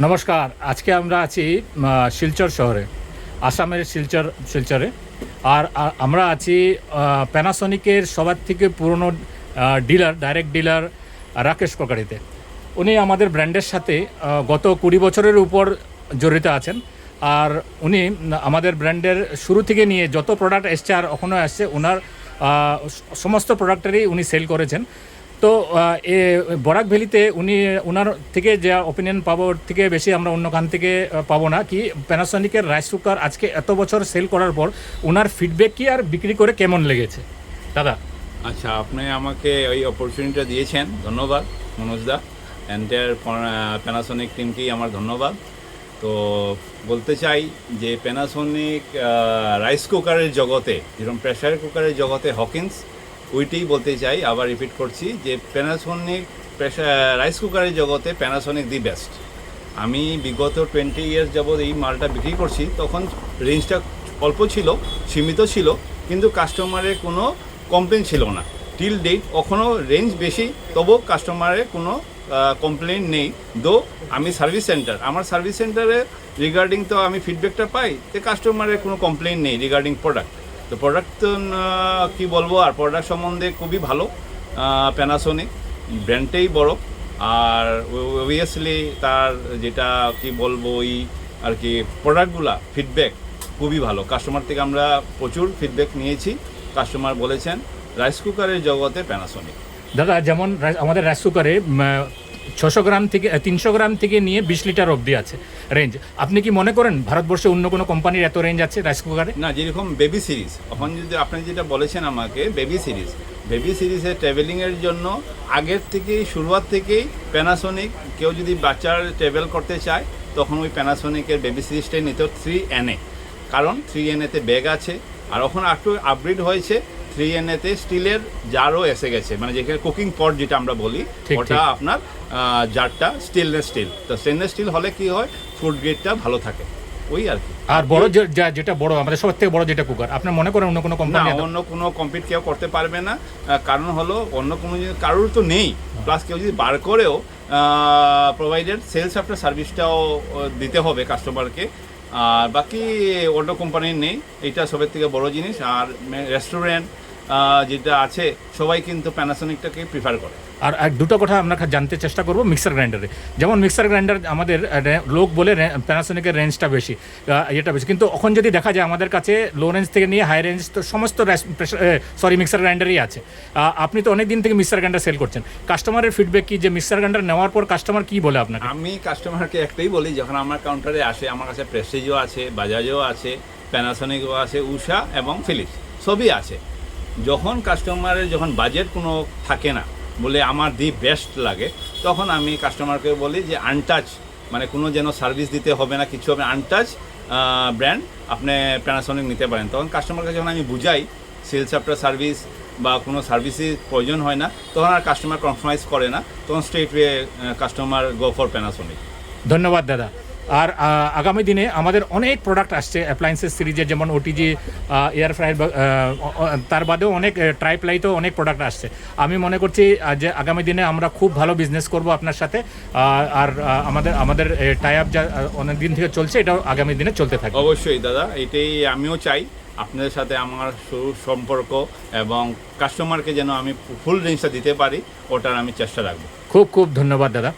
নমস্কার। আজকে আমরা আছি শিলচর শহরে, আসামের শিলচরে। আর আমরা আছি প্যানাসনিকের সবার থেকে পুরনো ডিলার, ডাইরেক্ট ডিলার রাকেশ কোকারিতে। উনি আমাদের ব্র্যান্ডের সাথে গত 20 বছরের উপর জড়িত আছেন। আর উনি আমাদের ব্র্যান্ডের শুরু থেকে নিয়ে যত প্রোডাক্ট এসছে আর এখনও আসছে, ওনার সমস্ত প্রোডাক্টেরই উনি সেল করেছেন। তো বরাক ভ্যালিতে উনি ওনার থেকে যে ওপিনিয়ন পাবো ওর থেকে বেশি আমরা অন্য কান থেকে পাবো না। কি প্যানাসনিকের রাইস কুকার আজকে এত বছর সেল করার পর ওনার ফিডব্যাক কি আর বিক্রি করে কেমন লেগেছে দাদা? আচ্ছা, আপনি আমাকে ওই অপরচুনিটিটা দিয়েছেন, ধন্যবাদ মনোজদা। এন্টায়ার প্যানাসনিক টিমকেই আমার ধন্যবাদ। তো বলতে চাই যে প্যানাসনিক রাইস কুকারের জগতে, যেরকম প্রেশার কুকারের জগতে হকিন্স, ওইটাই বলতে চাই। আবার রিপিট করছি যে প্যানাসনিক রাইস কুকারের জগতে প্যানাসনিক দি বেস্ট। আমি বিগত 20 ইয়ার্স যাবৎ এই মালটা বিক্রি করছি। তখন রেঞ্জটা অল্প ছিল, সীমিত ছিল, কিন্তু কাস্টমারের কোনো কমপ্লেন ছিল না। টিল ডেট এখনও রেঞ্জ বেশি, তবুও কাস্টমারের কোনো কমপ্লেন নেই। দো আমি সার্ভিস সেন্টার, আমার সার্ভিস সেন্টারে রিগার্ডিং তো আমি ফিডব্যাকটা পাই যে কাস্টমারের কোনো কমপ্লেন নেই রিগার্ডিং প্রোডাক্ট। তো প্রোডাক্ট তো কী বলবো, আর প্রোডাক্ট সম্বন্ধে খুবই ভালো। প্যানাসনিক ব্র্যান্ডটাই বড়, আর অবভিয়াসলি তার যেটা কি বলবো ওই আর কি প্রোডাক্টগুলা ফিডব্যাক খুবই ভালো। কাস্টমার থেকে আমরা প্রচুর ফিডব্যাক নিয়েছি। কাস্টমার বলেছেন রাইস কুকারের জগতে প্যানাসনিক। দাদা, যেমন আমাদের রাইস কুকারে 600 গ্রাম থেকে 300 গ্রাম থেকে নিয়ে 20 লিটার অবধি আছে রেঞ্জ। আপনি কি মনে করেন ভারতবর্ষে অন্য কোনো কোম্পানির এত রেঞ্জ আছে রাইস কুকারে? না, যেরকম বেবি সিরিজ, এখন যদি আপনি যেটা বলেছেন আমাকে বেবি সিরিজের ট্রাভেলিংয়ের জন্য আগের থেকেই, শুরুয়াত থেকেই প্যানাসনিক, কেউ যদি বাচ্চার ট্রাভেল করতে চায় তখন ওই প্যানাসনিকের বেবি সিরিজটাই নিত 3NA। কারণ 3NAতে ব্যাগ আছে, আর এখন একটু আপগ্রেড হয়েছে। 3NAতে স্টিলের জারও এসে গেছে, মানে যেখানে কুকিং পট যেটা আমরা বলি, ওটা আপনার জারটা স্টেনলেস স্টিল। তো স্টেনলেস স্টিল হলে কি হয়, ফুড গ্রেডটা ভালো থাকে, ওই আর কি। আর বড় যেটা বড়, আমাদের সব থেকে বড় যেটা কুকার, আপনার মনে করেন অন্য কোনো কোম্পানি? অন্য কোনো কম্পিট কেউ করতে পারবে না। কারণ হলো অন্য কোনো কারোর তো নেই। প্লাস কেউ যদি বার করেও প্রোভাইডেড সেলস আফটার সার্ভিসটাও দিতে হবে কাস্টমারকে। আর বাকি অন্য কোম্পানির নেই, এটা সবের থেকে বড় জিনিস। আর রেস্টুরেন্ট যেটা আছে সবাই কিন্তু প্যানাসনিকটাকে প্রিফার করে। আর দুটো কথা আমরা জানতে চেষ্টা করব মিক্সার গ্রাইন্ডারে। যেমন মিক্সার গ্রাইন্ডার আমাদের লোক বলে প্যানাসনিকের রেঞ্জটা বেশি, এটা বেশি, কিন্তু এখন যদি দেখা যায় আমাদের কাছে লো রেঞ্জ থেকে নিয়ে হাই রেঞ্জ তো সমস্ত মিক্সার গ্রাইন্ডারই আছে। আপনি তো অনেক দিন থেকে মিক্সার গ্রাইন্ডার সেল করছেন, কাস্টমারের ফিডব্যাক কি যে মিক্সার গ্রাইন্ডার নেওয়ার পর কাস্টমার কি বলে আপনাকে? আমি কাস্টমারকে একটাই বলি, যখন আমার কাউন্টারে আসে, আমার কাছে প্রেস্টিজও আছে, বাজাজও আছে, প্যানাসনিকও আছে, উষা এবং ফিলিপস সবই আছে। যখন কাস্টমারের যখন বাজেট কোনো থাকে না, বলে আমার দি বেস্ট লাগে, তখন আমি কাস্টমারকে বলি যে আনটাচ, মানে কোনো যেন সার্ভিস দিতে হবে না, কিছু হবে, আনটাচ ব্র্যান্ড আপনি প্যানাসনিক নিতে পারেন। তখন কাস্টমারকে যখন আমি বুঝাই সেলস আফটার সার্ভিস বা কোনো সার্ভিসের প্রয়োজন হয় না, তখন আর কাস্টমার কম্প্রোমাইজ করে না, তখন straight way customer go for Panasonic. ধন্যবাদ দাদা। আর আগামী দিনে আমাদের অনেক প্রোডাক্ট আসছে অ্যাপ্লায়েন্সেস সিরিজের, যেমন ওটিজি, এয়ার ফ্রায়ার, তার বাদেও অনেক ট্রাইপ্লাইতেও অনেক প্রোডাক্ট আসছে। আমি মনে করছি যে আগামী দিনে আমরা খুব ভালো বিজনেস করব আপনার সাথে। আর আমাদের টাই আপ যা অনেক দিন থেকে চলছে, এটাও আগামী দিনে চলতে থাকবে। অবশ্যই দাদা, এটাই আমিও চাই আপনাদের সাথে আমার সুসম্পর্ক, এবং কাস্টমারকে যেন আমি ফুল রেঞ্জটা দিতে পারি, ওটার আমি চেষ্টা রাখবো। খুব খুব ধন্যবাদ দাদা।